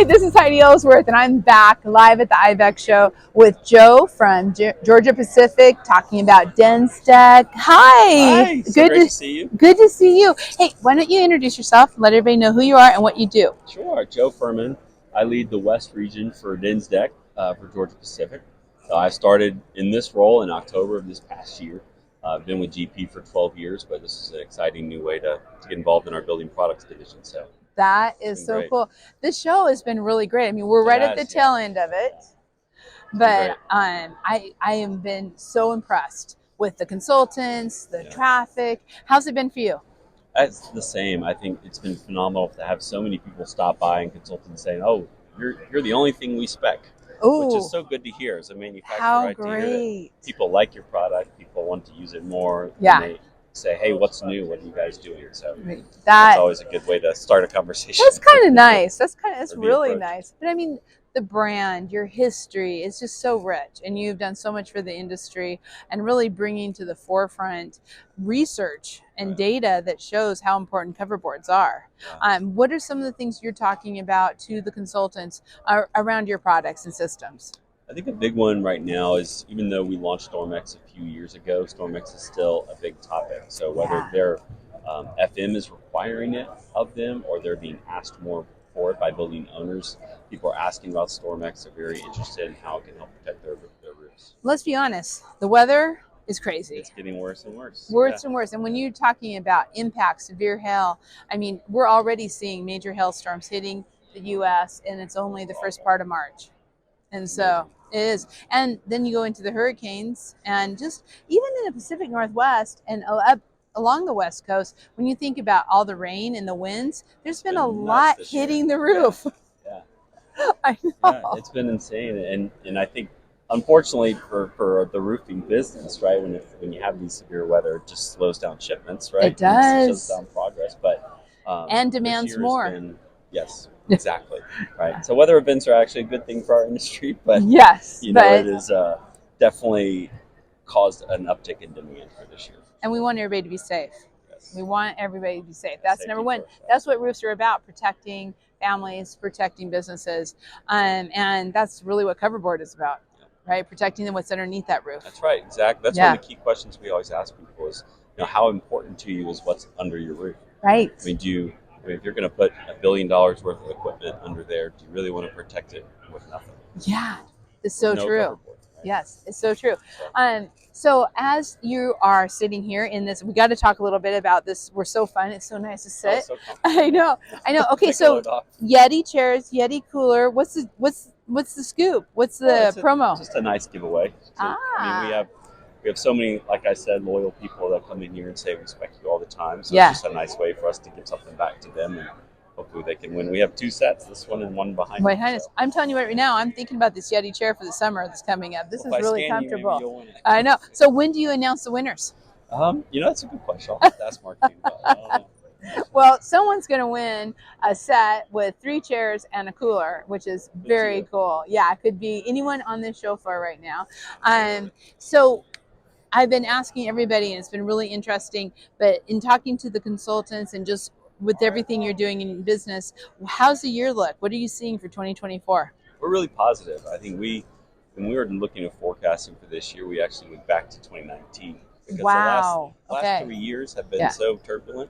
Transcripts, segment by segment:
this is Heidi Ellsworth, and I'm back live at the IIBEC show with Joe from Georgia Pacific talking about DensDeck. Hi. Hi. So great to see you. Good to see you. Hey, why don't you introduce yourself, let everybody know who you are and what you do. Sure. Joe Furman. I lead the West region for DensDeck for Georgia Pacific. I started in this role in October of this past year. I've been with GP for 12 years, but this is an exciting new way to get involved in our building products division. So that is so great. Cool. This show has been really great. I mean, we're right at the tail end of it, but I have been so impressed with the consultants, the traffic. How's it been for you? It's the same. I think it's been phenomenal to have so many people stop by and consultants saying, "Oh, you're the only thing we spec." Ooh, which is so good to hear as a manufacturer. How right, great. To hear that people like your product, people want to use it more. Yeah. And they say, hey, what's new? What are you guys doing? So that's always a good way to start a conversation. That's kind of nice. That's really nice. But I mean, the brand, your history is just so rich, and you've done so much for the industry and really bringing to the forefront research and data that shows how important cover boards are. What are some of the things you're talking about to the consultants around your products and systems? I think a big one right now is, even though we launched StormX a few years ago, StormX is still a big topic. So whether their FM is requiring it of them or they're being asked more for it by building owners, people are asking about StormX. They're very interested in how it can help protect their roofs. Let's be honest, the weather is crazy. It's getting worse and worse. Worse and worse. And when you're talking about impact, severe hail, I mean, we're already seeing major hailstorms hitting the U.S., and it's only the first part of March. And so it is. And then you go into the hurricanes, and just even in the Pacific Northwest and up along the West Coast, when you think about all the rain and the winds, there's been a lot hitting the roof. Yeah. I know. Yeah, it's been insane. And I think, unfortunately, for the roofing business, right, when you have these severe weather, it just slows down shipments, right? It does. It slows down progress. But and demands more. Yes, exactly. Right. So weather events are actually a good thing for our industry, but yes, it is definitely caused an uptick in demand for this year. And we want everybody to be safe. Yes. We want everybody to be safe. That's number one. That's what roofs are about: protecting families, protecting businesses, and that's really what coverboard is about, right? Protecting them what's underneath that roof. That's right. Exactly. That's one of the key questions we always ask people is, how important to you is what's under your roof? Right. I mean, if you're going to put $1 billion worth of equipment under there, do you really want to protect it with nothing? Yeah, it's so true. Coverboard, right? Yes, it's so true. So as you are sitting here in this, we got to talk a little bit about this. We're so fun. It's so nice to sit. So I know. Okay, so Yeti chairs, Yeti cooler. What's the scoop? What's the promo? Just a nice giveaway. I mean, we have so many, like I said, loyal people that come in here and say we respect you all the time. So it's just a nice way for us to give something back to them, and hopefully they can win. We have 2 sets, this one and one behind me. So. I'm telling you right now, I'm thinking about this Yeti chair for the summer that's coming up. This is really comfortable. You'll win it. I know. So when do you announce the winners? That's a good question. I'll have to ask Mark. Well, someone's going to win a set with 3 chairs and a cooler, which is very cool. Yeah, it could be anyone on this show floor right now. So I've been asking everybody, and it's been really interesting, but in talking to the consultants and just with everything you're doing in business, how's the year look? What are you seeing for 2024? We're really positive. I think when we were looking at forecasting for this year, we actually went back to 2019. Because the last 3 years have been so turbulent.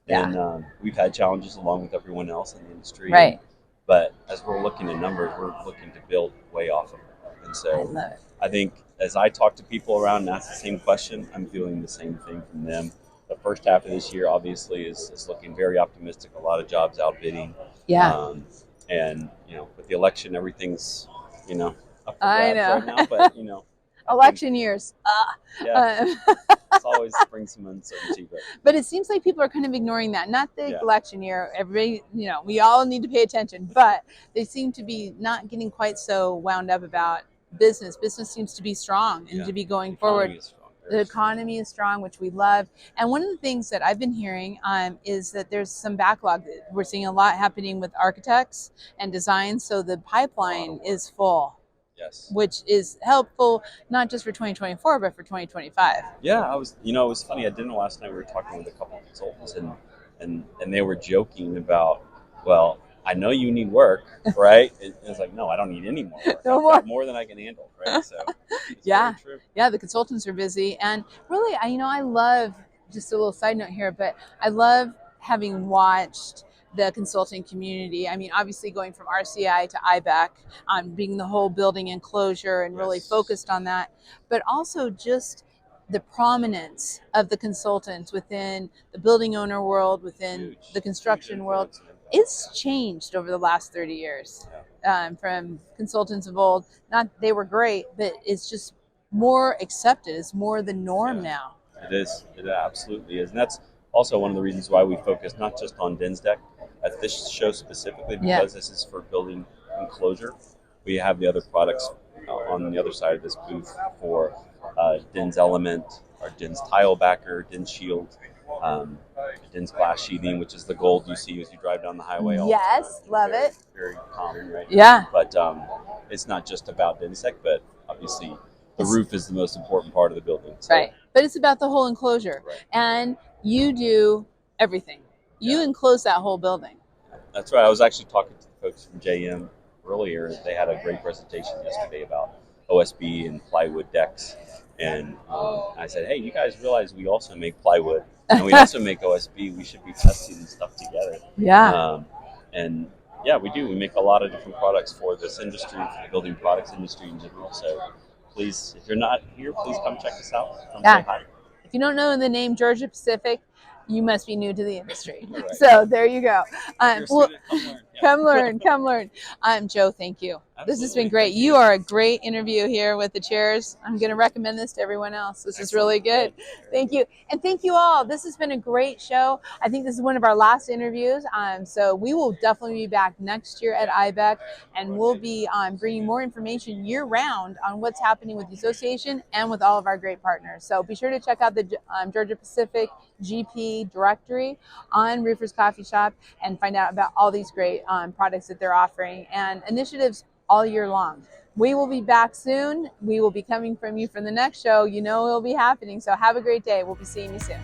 And we've had challenges along with everyone else in the industry. Right. But as we're looking at numbers, we're looking to build way off of it. And so I think as I talk to people around and ask the same question, I'm feeling the same thing from them. The first half of this year, obviously, is looking very optimistic. A lot of jobs outbidding. Yeah. And, with the election, everything's, up for grabs right now. But, election years. It's always brings some uncertainty. But it seems like people are kind of ignoring that. Not the election year. Everybody, we all need to pay attention. But they seem to be not getting quite so wound up about business. Business seems to be strong and to be going forward. The economy is strong, which we love. And one of the things that I've been hearing is that there's some backlog. We're seeing a lot happening with architects and design. So the pipeline is full. Yes. Which is helpful, not just for 2024, but for 2025. Yeah, it was funny. At dinner last night, we were talking with a couple of consultants, and they were joking about, well, I know you need work, right? And it's like, no, I don't need any more work. No I've more. got more than I can handle, right? So it's Yeah. very true. Yeah, the consultants are busy. And really, I love, just a little side note here, but I love having watched the consulting community. I mean, obviously going from RCI to IBEC, being the whole building enclosure and really Yes. focused on that, but also just the prominence of the consultants within the building owner world, within Huge. the construction Huge world. influence and impact. It's changed over the last 30 years. From consultants of old, not they were great, but it's just more accepted. It's more the norm now. It is. It absolutely is. And that's also one of the reasons why we focus not just on DIN's deck at this show specifically, because this is for building enclosure. We have the other products on the other side of this booth for DIN's Element, our DIN's Tile Backer, DIN's Shield, DIN's Glass Sheathing, which is the gold you see as you drive down the highway all the time. Love very, it. Very common, right? Yeah. But it's not just about DIN's deck, but obviously the roof is the most important part of the building. So. Right. But it's about the whole enclosure. Right. And you do everything. You enclose that whole building. That's right. I was actually talking to the folks from JM earlier. They had a great presentation yesterday about OSB and plywood decks. And I said, hey, you guys realize we also make plywood and we also make OSB. We should be testing this stuff together. Yeah. And yeah, we do. We make a lot of different products for this industry, for the building products industry in general. So please, if you're not here, please come check us out. Come say hi. If you don't know the name Georgia Pacific, you must be new to the industry. Right. So there you go. Well, come learn. Come learn. Joe, thank you. Absolutely. This has been great. You are a great interview here with the chairs. I'm going to recommend this to everyone else. This is really good. Thank you. And thank you all. This has been a great show. I think this is one of our last interviews. So we will definitely be back next year at IBEC, and we'll be bringing more information year round on what's happening with the association and with all of our great partners. So be sure to check out the Georgia Pacific GP directory on Roofers Coffee Shop and find out about all these great products that they're offering and initiatives all year long. We will be back soon. We will be coming from you for the next show. You know it will be happening. So have a great day. We'll be seeing you soon.